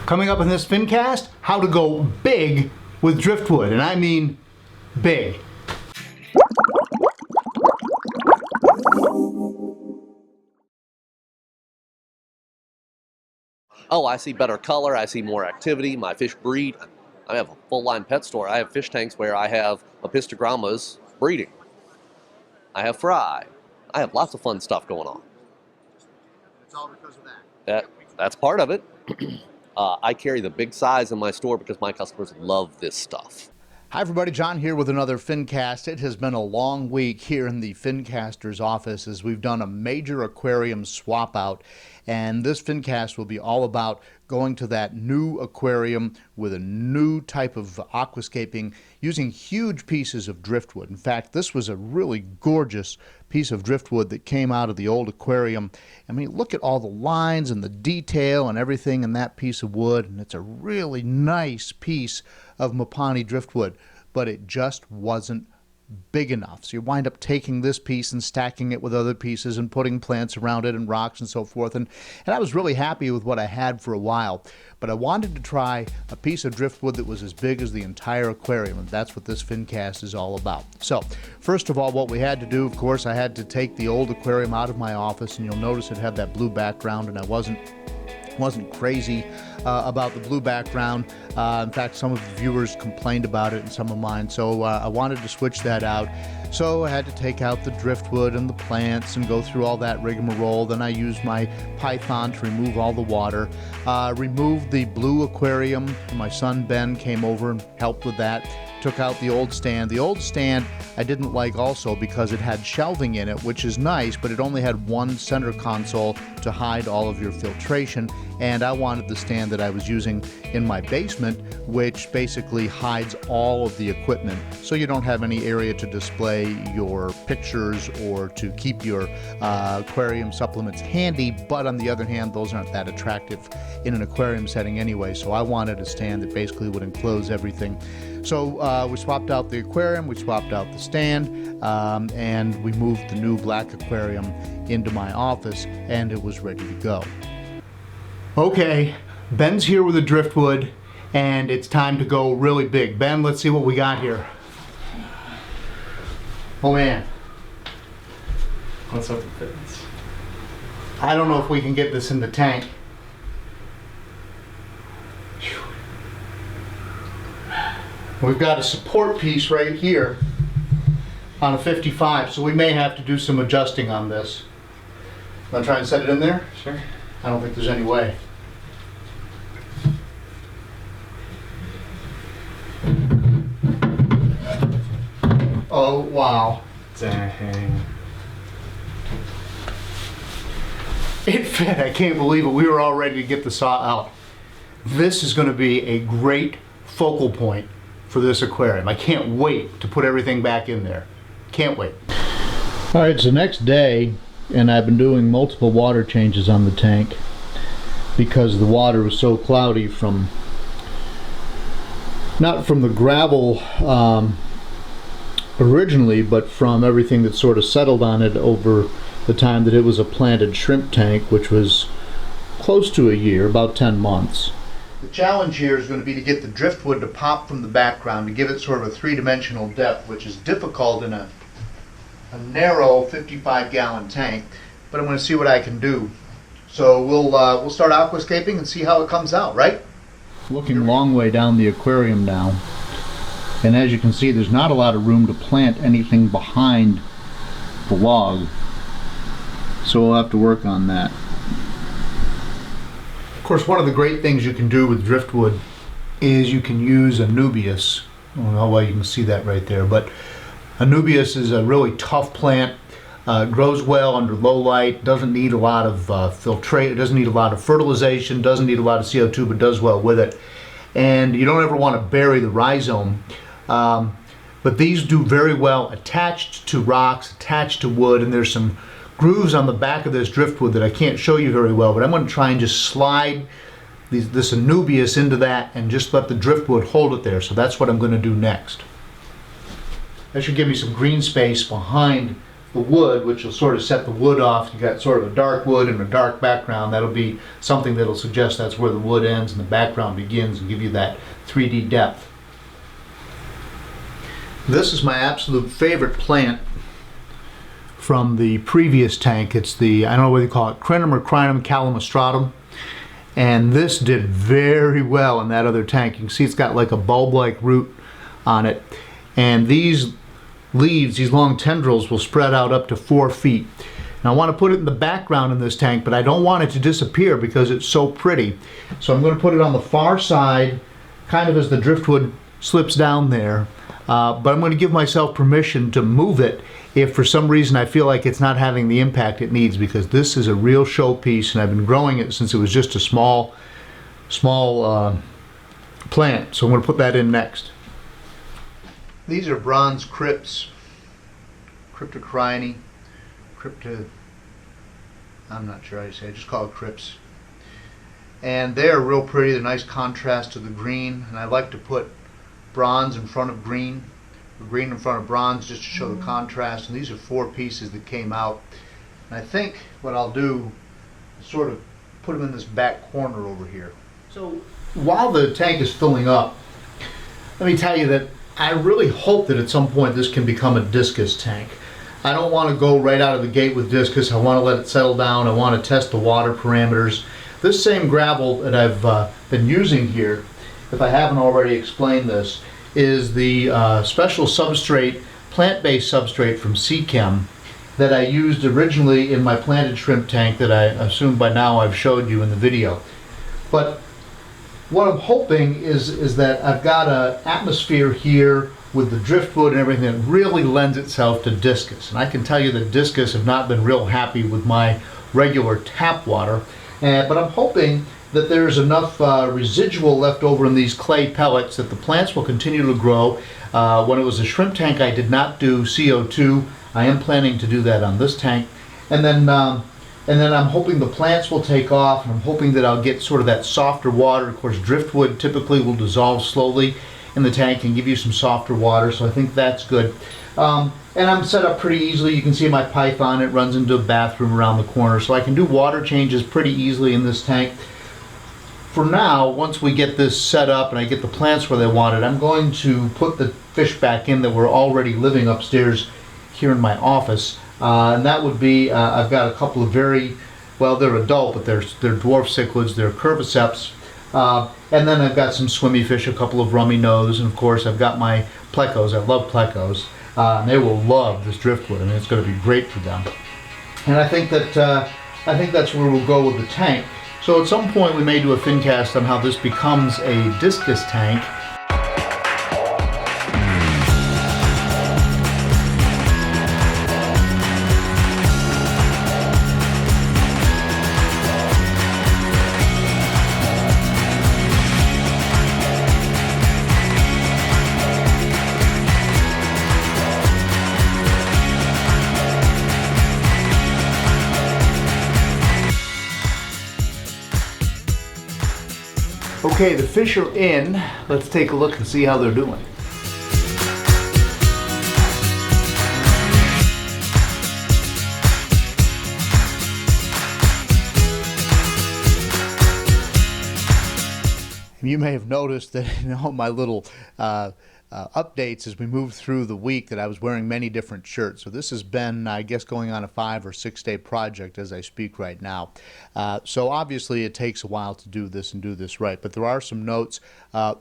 Coming up in this Fincast, how to go big with driftwood, and I mean big. Oh, I see better color, I see more activity, my fish breed. I have a full-line pet store. I have fish tanks where I have apistogrammas breeding. I have fry. I have lots of fun stuff going on. It's all because of that. That's part of it. I carry the big size in my store because my customers love this stuff. Hi everybody, John here with another Fincast. It has been a long week here in the Fincasters office as we've done a major aquarium swap out, and this Fincast will be all about going to that new aquarium with a new type of aquascaping using huge pieces of driftwood. In fact, this was a really gorgeous piece of driftwood that came out of the old aquarium. I mean, look at all the lines and the detail and everything in that piece of wood, and it's a really nice piece of Mapani driftwood, but it just wasn't big enough. So you wind up taking this piece and stacking it with other pieces and putting plants around it and rocks and so forth. And I was really happy with what I had for a while, but I wanted to try a piece of driftwood that was as big as the entire aquarium, and that's what this Fincast is all about. So first of all, what we had to do, of course, I had to take the old aquarium out of my office, and you'll notice it had that blue background, and I wasn't crazy about the blue background. In fact, some of the viewers complained about it and some of mine, so I wanted to switch that out. So I had to take out the driftwood and the plants and go through all that rigmarole. Then I used my Python to remove all the water, removed the blue aquarium. My son Ben came over and helped with that. Took out the old stand. The old stand I didn't like also because it had shelving in it, which is nice, but it only had one center console to hide all of your filtration, and I wanted the stand that I was using in my basement, which basically hides all of the equipment, so you don't have any area to display your pictures or to keep your aquarium supplements handy. But on the other hand, those aren't that attractive in an aquarium setting anyway, so I wanted a stand that basically would enclose everything. So we swapped out the aquarium, we swapped out the stand, and we moved the new black aquarium into my office, and it was ready to go. Okay, Ben's here with the driftwood, and it's time to go really big. Ben, let's see what we got here. Oh man. Let's hope it fits. I don't know if we can get this in the tank. We've got a support piece right here on a 55, so we may have to do some adjusting on this. Want to try and set it in there? Sure. I don't think there's any way. Oh, wow. Dang. It fit. I can't believe it. We were all ready to get the saw out. This is going to be a great focal point for this aquarium. I can't wait to put everything back in there. Can't wait. All right, it's the next day, and I've been doing multiple water changes on the tank because the water was so cloudy from, not from the gravel originally, but from everything that sort of settled on it over the time that it was a planted shrimp tank, which was close to a year, about 10 months. The challenge here is going to be to get the driftwood to pop from the background, to give it sort of a three-dimensional depth, which is difficult in a narrow 55-gallon tank, but I'm going to see what I can do. So we'll start aquascaping and see how it comes out, right? Looking a long way down the aquarium now, and as you can see, there's not a lot of room to plant anything behind the log, so we'll have to work on that. Of course, one of the great things you can do with driftwood is you can use anubius. Well, you can see that right there, but anubius is a really tough plant. Grows well under low light, doesn't need a lot of filtrate, it doesn't need a lot of fertilization, doesn't need a lot of CO2, but does well with it. And you don't ever want to bury the rhizome. But these do very well attached to rocks, attached to wood, and there's some grooves on the back of this driftwood that I can't show you very well, but I'm going to try and just slide this anubius into that and just let the driftwood hold it there. So that's what I'm going to do next. That should give me some green space behind the wood, which will sort of set the wood off. You got sort of a dark wood and a dark background. That'll be something that'll suggest that's where the wood ends and the background begins and give you that 3D depth. This is my absolute favorite plant from the previous tank. It's the, I don't know what you call it, Crinum or Crinum calamostratum. And this did very well in that other tank. You can see it's got like a bulb-like root on it. And these leaves, these long tendrils, will spread out up to 4 feet. Now I want to put it in the background in this tank, but I don't want it to disappear because it's so pretty. So I'm going to put it on the far side, kind of as the driftwood slips down there. But I'm going to give myself permission to move it if for some reason I feel like it's not having the impact it needs, because this is a real showpiece and I've been growing it since it was just a small plant. So I'm going to put that in next. These are bronze crypts, cryptocorini, I'm not sure how you say it, just call it crypts. And they're real pretty, they're a nice contrast to the green, and I like to put bronze in front of green, or green in front of bronze, just to show the contrast. And these are 4 pieces that came out. And I think what I'll do is sort of put them in this back corner over here. So while the tank is filling up, let me tell you that I really hope that at some point this can become a discus tank. I don't want to go right out of the gate with discus. I want to let it settle down. I want to test the water parameters. This same gravel that I've been using here, if I haven't already explained this, is the special substrate, plant-based substrate from Sachem that I used originally in my planted shrimp tank that I assume by now I've showed you in the video. But what I'm hoping is that I've got an atmosphere here with the driftwood and everything that really lends itself to discus. And I can tell you that discus have not been real happy with my regular tap water. But I'm hoping that there's enough residual left over in these clay pellets that the plants will continue to grow. When it was a shrimp tank, I did not do CO2. I am planning to do that on this tank. And then I'm hoping the plants will take off, and I'm hoping that I'll get sort of that softer water. Of course, driftwood typically will dissolve slowly in the tank and give you some softer water, so I think that's good. And I'm set up pretty easily. You can see my python, it runs into a bathroom around the corner, so I can do water changes pretty easily in this tank. For now, once we get this set up and I get the plants where they want it, I'm going to put the fish back in that were already living upstairs here in my office. And that would be, I've got a couple of very, well, they're adult, but they're dwarf cichlids, they're curviceps. And then I've got some swimmy fish, a couple of rummy nose, and of course I've got my plecos. I love plecos. And they will love this driftwood. I mean, it's going to be great for them. And I think that's where we'll go with the tank. So at some point we may do a Fincast on how this becomes a discus tank. Okay, the fish are in. Let's take a look and see how they're doing. You may have noticed that in all my little updates as we move through the week that I was wearing many different shirts. So this has been, I guess, going on a 5 or 6 day project as I speak right now. So obviously it takes a while to do this and do this right, but there are some notes.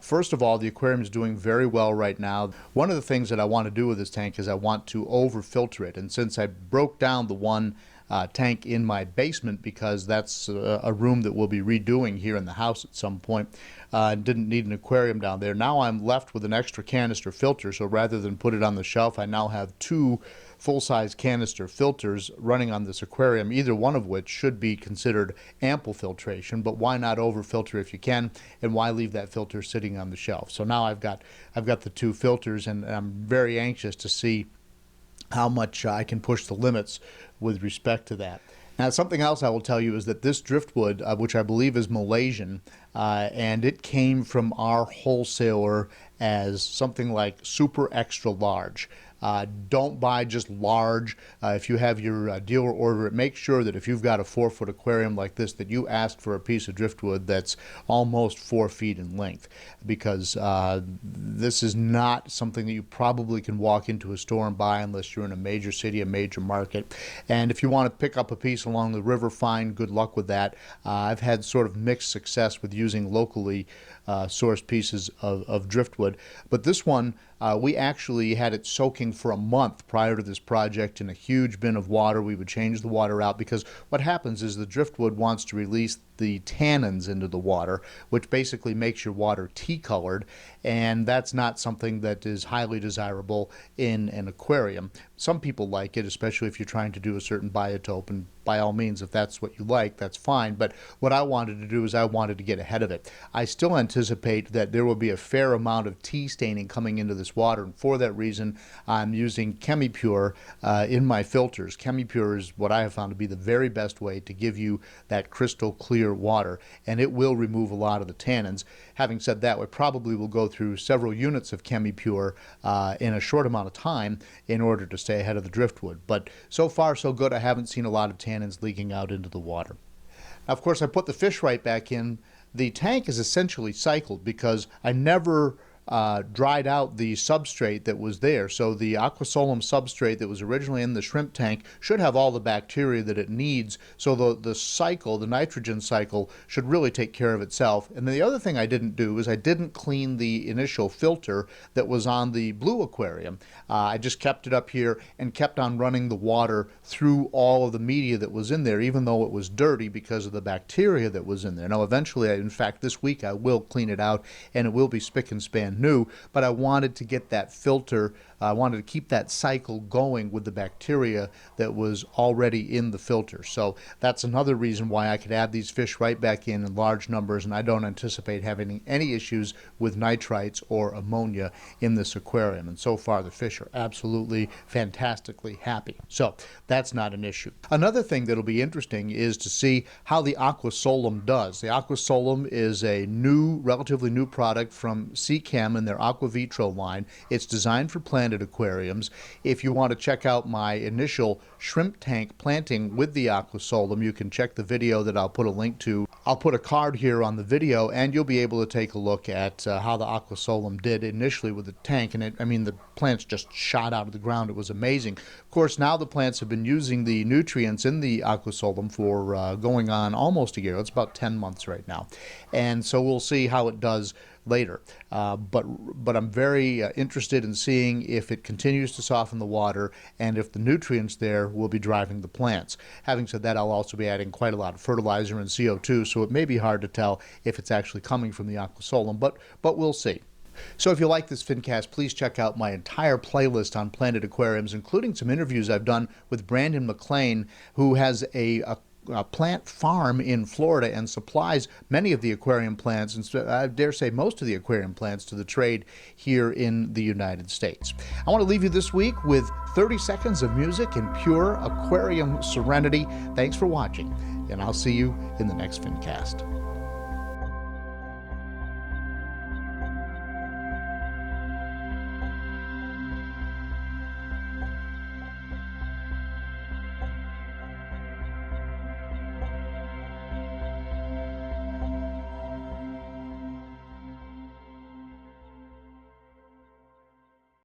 First of all, the aquarium is doing very well right now. One of the things that I want to do with this tank is I want to over filter it, and since I broke down the one tank in my basement because that's a room that we'll be redoing here in the house at some point. Didn't need an aquarium down there. Now I'm left with an extra canister filter, so rather than put it on the shelf, I now have 2 full-size canister filters running on this aquarium, either one of which should be considered ample filtration, but why not over-filter if you can, and why leave that filter sitting on the shelf? So now I've got the 2 filters, and I'm very anxious to see how much I can push the limits with respect to that. Now, something else I will tell you is that this driftwood, which I believe is Malaysian, and it came from our wholesaler as something like super extra large. Don't buy just large. If you have your dealer order it, make sure that if you've got a 4-foot aquarium like this, that you ask for a piece of driftwood that's almost 4 feet in length, because this is not something that you probably can walk into a store and buy unless you're in a major city, a major market. And if you want to pick up a piece along the river, fine, good luck with that. I've had sort of mixed success with using locally sourced pieces of driftwood, but this one we actually had it soaking for a month prior to this project in a huge bin of water. We would change the water out because what happens is the driftwood wants to release the tannins into the water, which basically makes your water tea-colored, and that's not something that is highly desirable in an aquarium. Some people like it, especially if you're trying to do a certain biotope, and by all means, if that's what you like, that's fine. But what I wanted to do is I wanted to get ahead of it. I still anticipate that there will be a fair amount of tea staining coming into this water, and for that reason, I'm using ChemiPure in my filters. ChemiPure is what I have found to be the very best way to give you that crystal clear water, and it will remove a lot of the tannins. Having said that, we probably will go through several units of ChemiPure in a short amount of time in order to stay ahead of the driftwood. But so far, so good. I haven't seen a lot of tannins leaking out into the water. Now, of course, I put the fish right back in. The tank is essentially cycled because I never dried out the substrate that was there. So the Aquasolum substrate that was originally in the shrimp tank should have all the bacteria that it needs. So the cycle, the nitrogen cycle, should really take care of itself. And the other thing I didn't do is I didn't clean the initial filter that was on the blue aquarium. I just kept it up here and kept on running the water through all of the media that was in there, even though it was dirty because of the bacteria that was in there. Now, eventually, in fact, this week I will clean it out and it will be spick and span new, but I wanted to get that filter, I wanted to keep that cycle going with the bacteria that was already in the filter. So that's another reason why I could add these fish right back in large numbers, and I don't anticipate having any issues with nitrites or ammonia in this aquarium. And so far the fish are absolutely fantastically happy. So that's not an issue. Another thing that'll be interesting is to see how the Aquasolum does. The Aquasolum is a new, relatively new product from Sachem in their Aquavitro line. It's designed for planted aquariums. If you want to check out my initial shrimp tank planting with the Aquasolum, you can check the video that I'll put a link to. I'll put a card here on the video, and you'll be able to take a look at how the Aquasolum did initially with the tank. And the plants just shot out of the ground. It was amazing. Of course, now the plants have been using the nutrients in the Aquasolum for going on almost a year. It's about 10 months right now. And so we'll see how it does later. But I'm very interested in seeing if it continues to soften the water and if the nutrients there will be driving the plants. Having said that, I'll also be adding quite a lot of fertilizer and CO2, so it may be hard to tell if it's actually coming from the Aquasolum, but we'll see. So if you like this Fincast, please check out my entire playlist on planted aquariums, including some interviews I've done with Brandon McLean, who has a plant farm in Florida and supplies many of the aquarium plants, and I dare say most of the aquarium plants, to the trade here in the United States. I want to leave you this week with 30 seconds of music in pure aquarium serenity. Thanks for watching, and I'll see you in the next Fincast.